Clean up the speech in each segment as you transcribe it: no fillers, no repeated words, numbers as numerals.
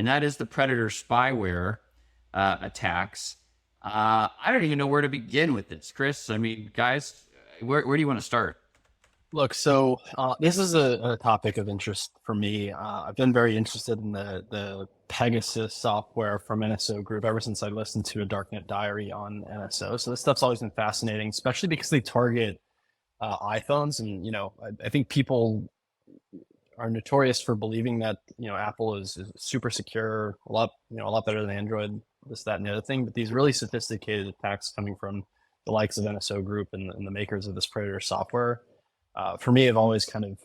and that is the predator spyware attacks. I don't even know where to begin with this, Chris. I mean, guys, where do you want to start? Look, so this is a topic of interest for me. I've been very interested in the Pegasus software from NSO Group ever since I listened to a Darknet Diary on NSO. So this stuff's always been fascinating, especially because they target iPhones, and I think people are notorious for believing that Apple is super secure, a lot better than Android, this, that, and the other thing. But these really sophisticated attacks coming from the likes of NSO Group and the makers of this Predator software, for me, have always kind of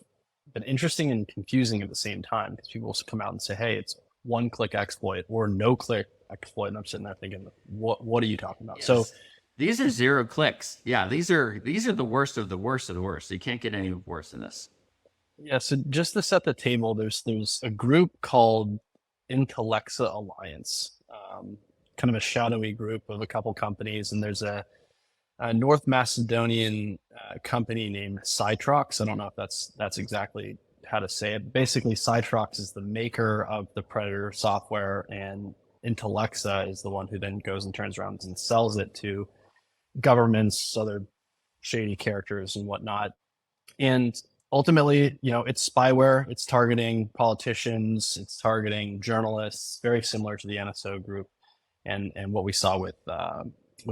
been interesting and confusing at the same time, because people will come out and say, "Hey, it's one-click exploit or no-click exploit," and I'm sitting there thinking, "What are you talking about?" Yes. So These are 0 clicks. Yeah, these are the worst of the worst of the worst. You can't get any worse than this. yeah, so just to set the table, there's a group called Intellexa Alliance, kind of a shadowy group of a couple companies, and there's a North Macedonian company named Cytrox. I don't know if that's exactly how to say it. Basically, Cytrox is the maker of the Predator software, and Intellexa is the one who then goes and turns around and sells it to governments, other shady characters, and whatnot. And ultimately, it's spyware. It's targeting politicians. It's targeting journalists. Very similar to the NSO Group and what we saw with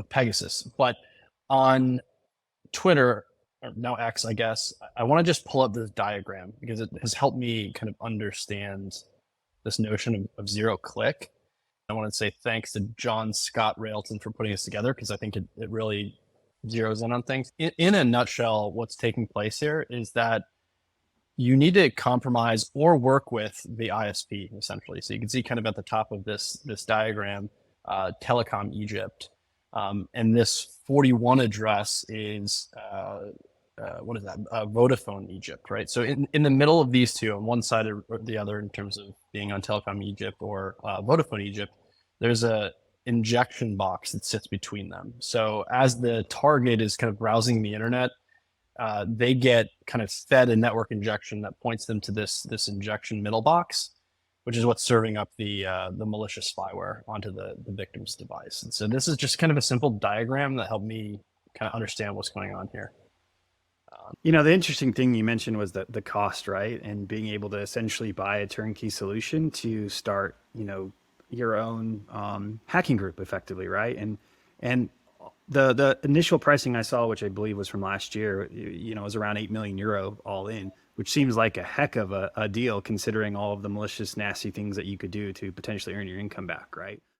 Pegasus. But on Twitter, or now X, I guess, I want to just pull up this diagram because it has helped me kind of understand this notion of 0 click. I want to say thanks to John Scott Railton for putting this together, because I think it really zeroes in on things. In a nutshell, what's taking place here is that you need to compromise or work with the ISP, essentially. So you can see kind of at the top of this diagram, Telecom Egypt. And this 41 address is, what is that? Vodafone Egypt, right? So in the middle of these two, on one side or the other, in terms of being on Telecom Egypt or Vodafone Egypt, there's a injection box that sits between them. So as the target is kind of browsing the internet, they get kind of fed a network injection that points them to this injection middle box, which is what's serving up the malicious spyware onto the victim's device. And so this is just kind of a simple diagram that helped me kind of understand what's going on here. The interesting thing you mentioned was the cost, right? And being able to essentially buy a turnkey solution to start, your own hacking group effectively, right? And the initial pricing I saw, which I believe was from last year, was around 8 million euro all in, which seems like a heck of a deal considering all of the malicious, nasty things that you could do to potentially earn your income back, right?